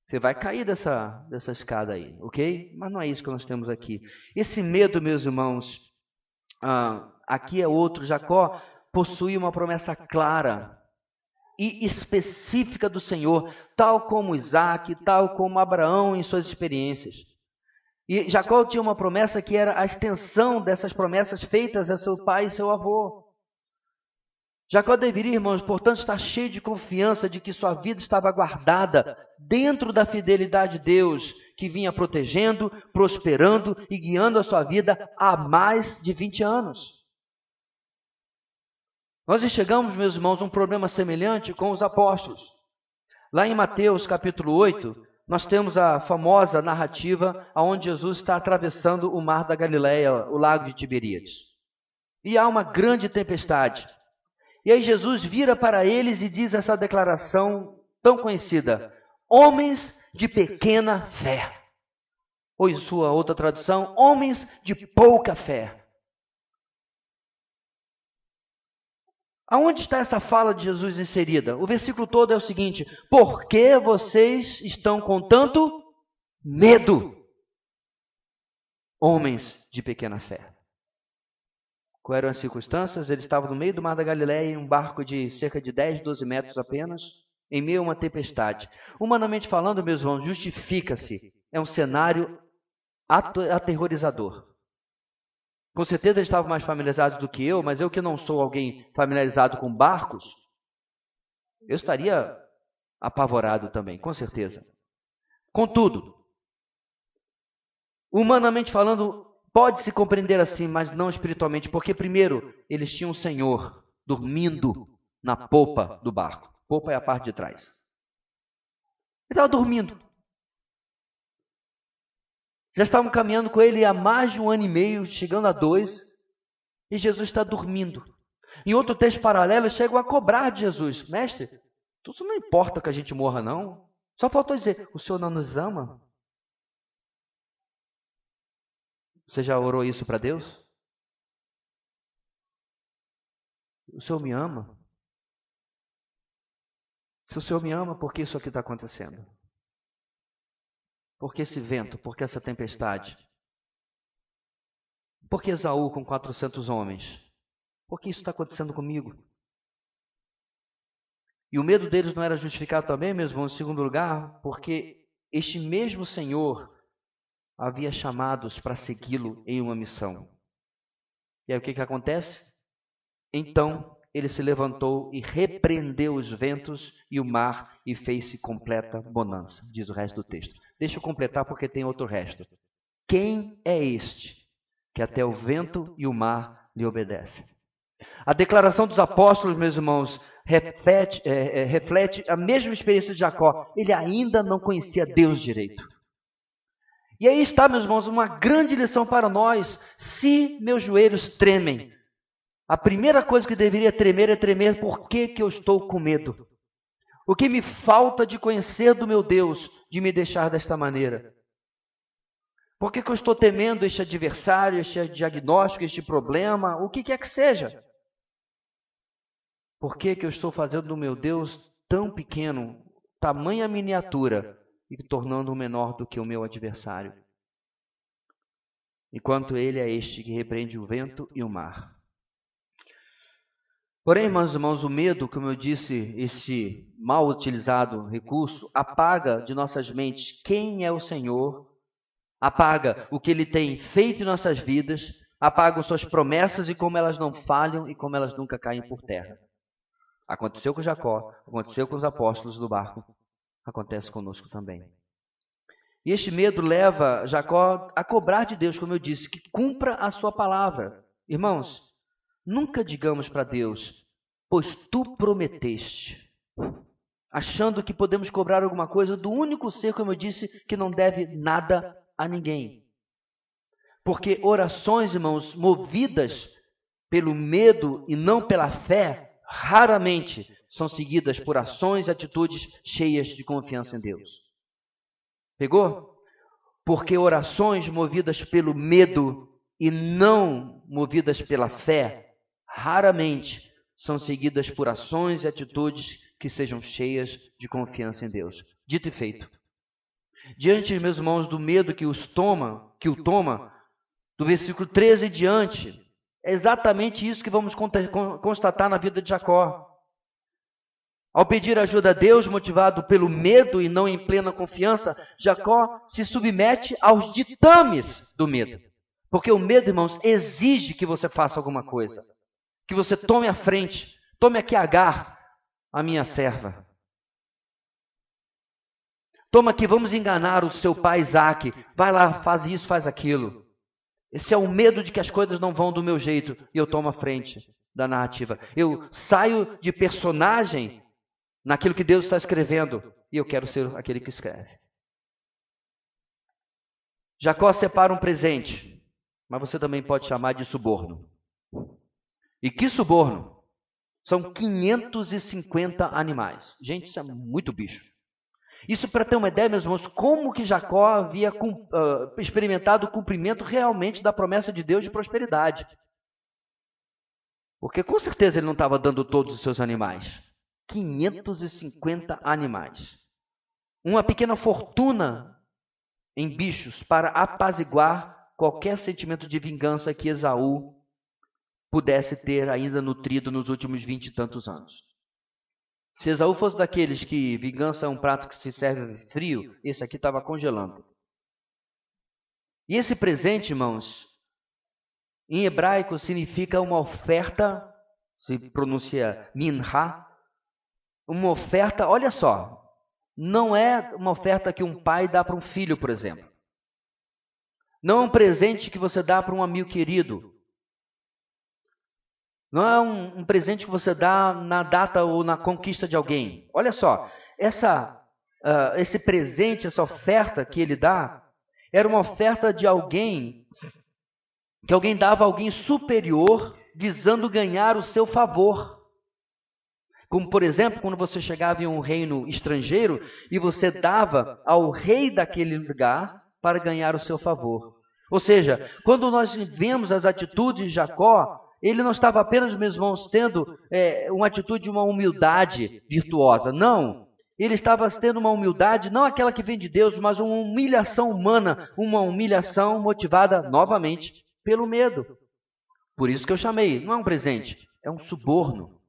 Você vai cair dessa escada aí, ok? Mas não é isso que nós temos aqui. Esse medo, meus irmãos, aqui é outro. Jacó possui uma promessa clara e específica do Senhor, tal como Isaac, tal como Abraão em suas experiências. E Jacó tinha uma promessa que era a extensão dessas promessas feitas a seu pai e seu avô. Jacó deveria, irmãos, portanto, estar cheio de confiança de que sua vida estava guardada dentro da fidelidade de Deus, que vinha protegendo, prosperando e guiando a sua vida há mais de 20 anos. Nós enxergamos, meus irmãos, um problema semelhante com os apóstolos. Lá em Mateus capítulo 8, nós temos a famosa narrativa onde Jesus está atravessando o mar da Galileia, o lago de Tiberíades. E há uma grande tempestade. E aí Jesus vira para eles e diz essa declaração tão conhecida: homens de pequena fé. Ou em sua outra tradução, homens de pouca fé. Aonde está essa fala de Jesus inserida? O versículo todo é o seguinte: por que vocês estão com tanto medo? Homens de pequena fé. Quais eram as circunstâncias? Eles estavam no meio do mar da Galileia, em um barco de cerca de 10, 12 metros apenas, em meio a uma tempestade. Humanamente falando, meus irmãos, justifica-se. É um cenário aterrorizador. Com certeza eles estavam mais familiarizados do que eu, mas eu que não sou alguém familiarizado com barcos, eu estaria apavorado também, com certeza. Contudo, humanamente falando, pode-se compreender assim, mas não espiritualmente, porque primeiro, eles tinham o Senhor dormindo na popa do barco. Popa é a parte de trás. Ele estava dormindo. Já estavam caminhando com ele há mais de 1 ano e meio, chegando a 2, e Jesus está dormindo. Em outro texto paralelo, chegam a cobrar de Jesus: mestre, isso não importa que a gente morra, não. Só faltou dizer: o Senhor não nos ama? Você já orou isso para Deus? O Senhor me ama? Se o Senhor me ama, por que isso aqui está acontecendo? Por que esse vento? Por que essa tempestade? Por que Esaú com 400 homens? Por que isso está acontecendo comigo? E o medo deles não era justificado também, meus irmãos, em segundo lugar, porque este mesmo Senhor havia chamados para segui-lo em uma missão. E aí o que acontece? Então ele se levantou e repreendeu os ventos e o mar e fez-se completa bonança, diz o resto do texto. Deixa eu completar porque tem outro resto. Quem é este que até o vento e o mar lhe obedecem? A declaração dos apóstolos, meus irmãos, reflete a mesma experiência de Jacó. Ele ainda não conhecia Deus direito. E aí está, meus irmãos, uma grande lição para nós. Se meus joelhos tremem, a primeira coisa que deveria tremer é tremer por que eu estou com medo. O que me falta de conhecer do meu Deus, de me deixar desta maneira? Por que eu estou temendo este adversário, este diagnóstico, este problema, o que quer que seja? Por que eu estou fazendo do meu Deus tão pequeno, tamanha miniatura, e tornando-o menor do que o meu adversário? Enquanto ele é este que repreende o vento e o mar. Porém, irmãos, o medo, como eu disse, este mal utilizado recurso, apaga de nossas mentes quem é o Senhor, apaga o que Ele tem feito em nossas vidas, apaga suas promessas e como elas não falham e como elas nunca caem por terra. Aconteceu com Jacó, aconteceu com os apóstolos do barco, acontece conosco também. E este medo leva Jacó a cobrar de Deus, como eu disse, que cumpra a sua palavra. Irmãos, nunca digamos para Deus, pois tu prometeste, achando que podemos cobrar alguma coisa do único ser, como eu disse, que não deve nada a ninguém. Porque orações, irmãos, movidas pelo medo e não pela fé, raramente são seguidas por ações e atitudes cheias de confiança em Deus. Pegou? Porque orações movidas pelo medo e não movidas pela fé, raramente são seguidas por ações e atitudes que sejam cheias de confiança em Deus. Dito e feito. Diante, meus irmãos, do medo que o toma, do versículo 13 em diante, é exatamente isso que vamos constatar na vida de Jacó. Ao pedir ajuda a Deus, motivado pelo medo e não em plena confiança, Jacó se submete aos ditames do medo. Porque o medo, irmãos, exige que você faça alguma coisa. Que você tome a frente. Tome aqui Agar, a minha serva. Toma aqui, vamos enganar o seu pai Isaque. Vai lá, faz isso, faz aquilo. Esse é o medo de que as coisas não vão do meu jeito. E eu tomo a frente da narrativa. Eu saio de personagem naquilo que Deus está escrevendo, e eu quero ser aquele que escreve. Jacó separa um presente, mas você também pode chamar de suborno. E que suborno? São 550 animais. Gente, isso é muito bicho. Isso para ter uma ideia, meus irmãos, como que Jacó havia experimentado o cumprimento realmente da promessa de Deus de prosperidade. Porque com certeza ele não estava dando todos os seus animais. 550 animais. Uma pequena fortuna em bichos para apaziguar qualquer sentimento de vingança que Esaú pudesse ter ainda nutrido nos últimos 20 e tantos anos. Se Esaú fosse daqueles que vingança é um prato que se serve frio, esse aqui estava congelando. E esse presente, irmãos, em hebraico significa uma oferta, se pronuncia minha, uma oferta, olha só, não é uma oferta que um pai dá para um filho, por exemplo. Não é um presente que você dá para um amigo querido. Não é um presente que você dá na data ou na conquista de alguém. Olha só, esse presente, essa oferta que ele dá, era uma oferta de alguém, que alguém dava a alguém superior, visando ganhar o seu favor. Como, por exemplo, quando você chegava em um reino estrangeiro e você dava ao rei daquele lugar para ganhar o seu favor. Ou seja, quando nós vemos as atitudes de Jacó, ele não estava apenas, meus irmãos, tendo uma atitude de uma humildade virtuosa. Não. Ele estava tendo uma humildade, não aquela que vem de Deus, mas uma humilhação humana, uma humilhação motivada, novamente, pelo medo. Por isso que eu chamei, não é um presente, é um suborno.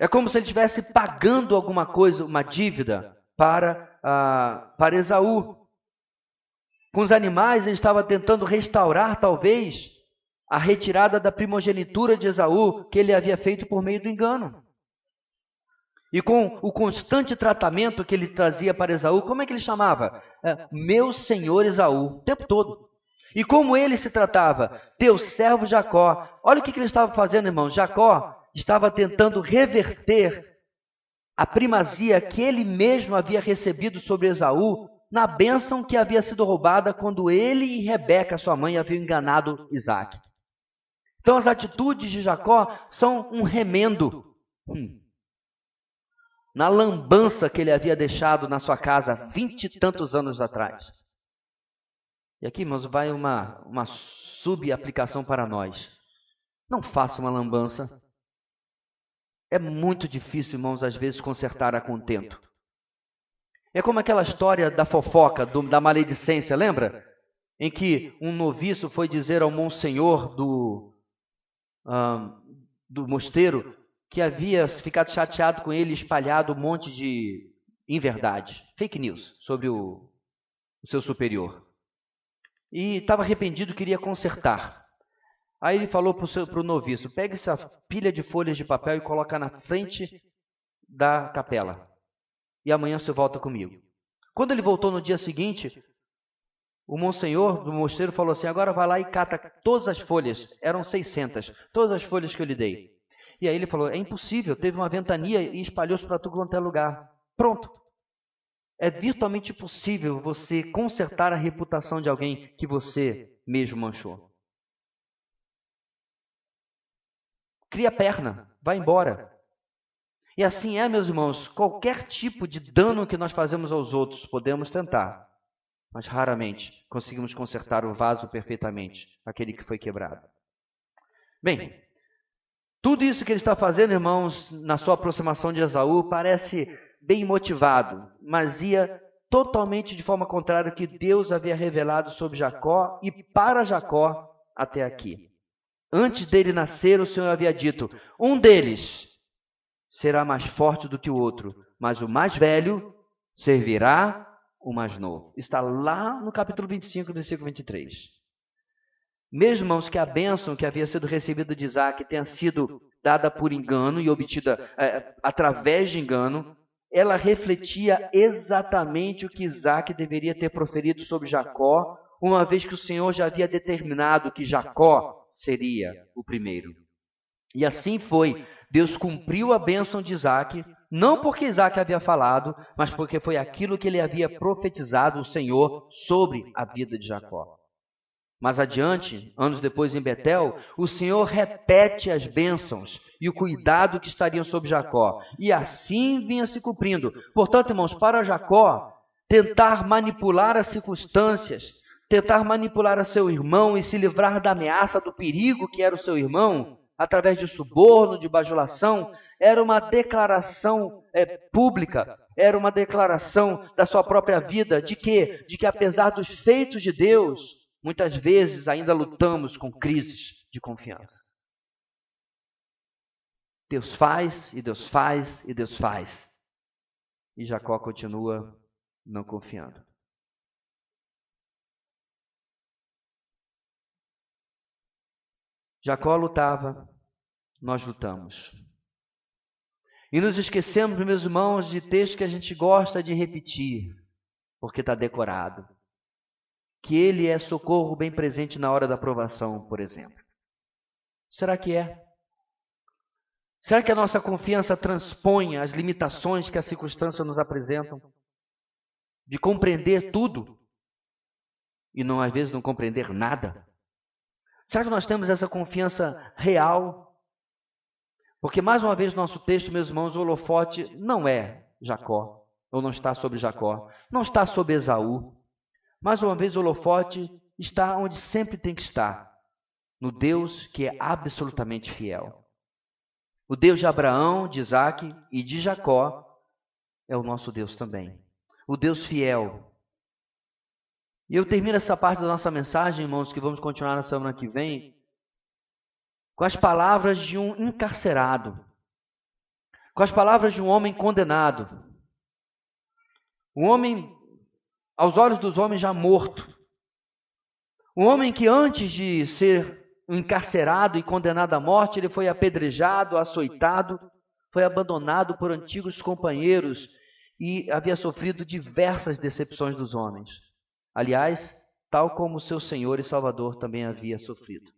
É como se ele estivesse pagando alguma coisa, uma dívida, para Esaú. Com os animais, ele estava tentando restaurar, talvez, a retirada da primogenitura de Esaú, que ele havia feito por meio do engano. E com o constante tratamento que ele trazia para Esaú, como é que ele chamava? Meu senhor Esaú, o tempo todo. E como ele se tratava? Teu servo Jacó. Olha o que ele estava fazendo, irmão. Jacó estava tentando reverter a primazia que ele mesmo havia recebido sobre Esaú na bênção que havia sido roubada quando ele e Rebeca, sua mãe, haviam enganado Isaque. Então as atitudes de Jacó são um remendo na lambança que ele havia deixado na sua casa 20 e tantos anos atrás. E aqui, irmãos, vai uma subaplicação para nós. Não faça uma lambança. É muito difícil, irmãos, às vezes consertar a contento. É como aquela história da fofoca, da maledicência, lembra? Em que um noviço foi dizer ao monsenhor do mosteiro que havia ficado chateado com ele e espalhado um monte de inverdade, fake news, sobre o seu superior. E estava arrependido, queria consertar. Aí ele falou para o noviço: pega essa pilha de folhas de papel e coloca na frente da capela. E amanhã você volta comigo. Quando ele voltou no dia seguinte, o monsenhor do mosteiro falou assim: agora vai lá e cata todas as folhas. Eram 600, todas as folhas que eu lhe dei. E aí ele falou: é impossível, teve uma ventania e espalhou-se para tudo quanto é lugar. Pronto. É virtualmente impossível você consertar a reputação de alguém que você mesmo manchou. Cria perna, vai embora. E assim é, meus irmãos, qualquer tipo de dano que nós fazemos aos outros, podemos tentar, mas raramente conseguimos consertar o vaso perfeitamente, aquele que foi quebrado. Bem, tudo isso que ele está fazendo, irmãos, na sua aproximação de Esaú, parece bem motivado, mas ia totalmente de forma contrária ao que Deus havia revelado sobre Jacó e para Jacó até aqui. Antes dele nascer, o Senhor havia dito: um deles será mais forte do que o outro, mas o mais velho servirá o mais novo. Está lá no capítulo 25, versículo 23. Mesmo, irmãos, que a bênção que havia sido recebida de Isaac tenha sido dada por engano e obtida através de engano, ela refletia exatamente o que Isaac deveria ter proferido sobre Jacó, uma vez que o Senhor já havia determinado que Jacó seria o primeiro. E assim foi. Deus cumpriu a bênção de Isaac, não porque Isaac havia falado, mas porque foi aquilo que ele havia profetizado, o Senhor, sobre a vida de Jacó. Mais adiante, anos depois em Betel, o Senhor repete as bênçãos e o cuidado que estariam sobre Jacó. E assim vinha se cumprindo. Portanto, irmãos, para Jacó, tentar manipular as circunstâncias, tentar manipular a seu irmão e se livrar da ameaça, do perigo que era o seu irmão, através de suborno, de bajulação, era uma declaração pública, era uma declaração da sua própria vida, de quê? De que apesar dos feitos de Deus, muitas vezes ainda lutamos com crises de confiança. Deus faz, e Deus faz, e Deus faz. E Jacó continua não confiando. Jacó lutava, nós lutamos. E nos esquecemos, meus irmãos, de texto que a gente gosta de repetir, porque está decorado. Que ele é socorro bem presente na hora da provação, por exemplo. Será que é? Será que a nossa confiança transpõe as limitações que as circunstâncias nos apresentam? De compreender tudo e não, às vezes, não compreender nada? Será que nós temos essa confiança real? Porque, mais uma vez, nosso texto, meus irmãos, o holofote não é Jacó, ou não está sobre Jacó, não está sobre Esaú. Mais uma vez, o holofote está onde sempre tem que estar, no Deus que é absolutamente fiel. O Deus de Abraão, de Isaac e de Jacó é o nosso Deus também. O Deus fiel. E eu termino essa parte da nossa mensagem, irmãos, que vamos continuar na semana que vem, com as palavras de um encarcerado, com as palavras de um homem condenado. Um homem, aos olhos dos homens, já morto. Um homem que antes de ser encarcerado e condenado à morte, ele foi apedrejado, açoitado, foi abandonado por antigos companheiros e havia sofrido diversas decepções dos homens. Aliás, tal como seu Senhor e Salvador também havia sofrido.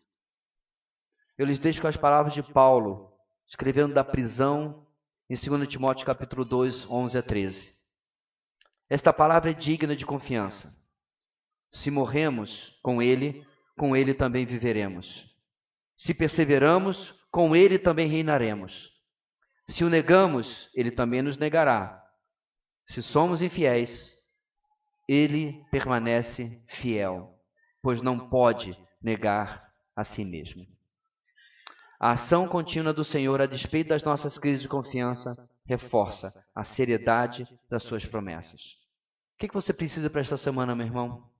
Eu lhes deixo com as palavras de Paulo, escrevendo da prisão em 2 Timóteo capítulo 2, 11 a 13. Esta palavra é digna de confiança. Se morremos com ele também viveremos. Se perseveramos, com ele também reinaremos. Se o negamos, ele também nos negará. Se somos infiéis, ele permanece fiel, pois não pode negar a si mesmo. A ação contínua do Senhor, a despeito das nossas crises de confiança, reforça a seriedade das suas promessas. O que você precisa para esta semana, meu irmão?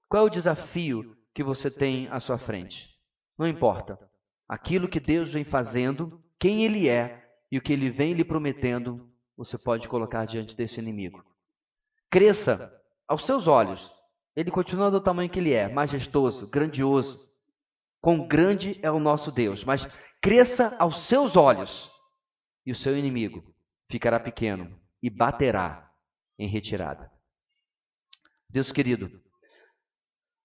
Qual é o desafio que você tem à sua frente? Não importa. aquilo que Deus vem fazendo, quem Ele é e o que Ele vem lhe prometendo, você pode colocar diante desse inimigo. Cresça aos seus olhos. Ele continua do tamanho que Ele é, majestoso, grandioso. Quão grande é o nosso Deus, mas cresça aos seus olhos e o seu inimigo ficará pequeno e baterá em retirada. Deus querido,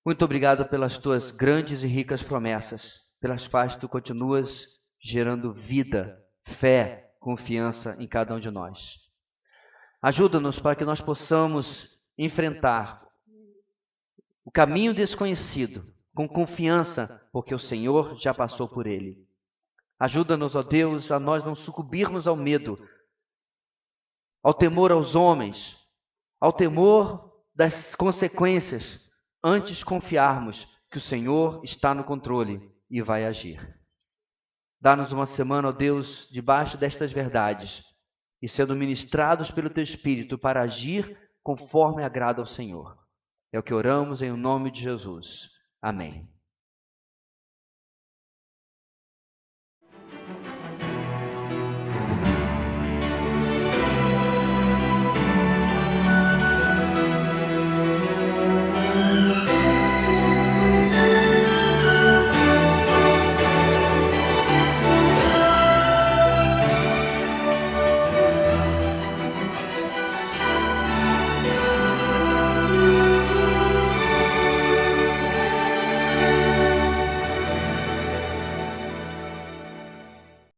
muito obrigado pelas tuas grandes e ricas promessas, pelas quais tu continuas gerando vida, fé, confiança em cada um de nós. Ajuda-nos para que nós possamos enfrentar o caminho desconhecido com confiança, porque o Senhor já passou por ele. Ajuda-nos, ó Deus, a nós não sucumbirmos ao medo, ao temor aos homens, ao temor das consequências, antes confiarmos que o Senhor está no controle e vai agir. Dá-nos uma semana, ó Deus, debaixo destas verdades e sendo ministrados pelo Teu Espírito para agir conforme agrada ao Senhor. É o que oramos em nome de Jesus. Amém.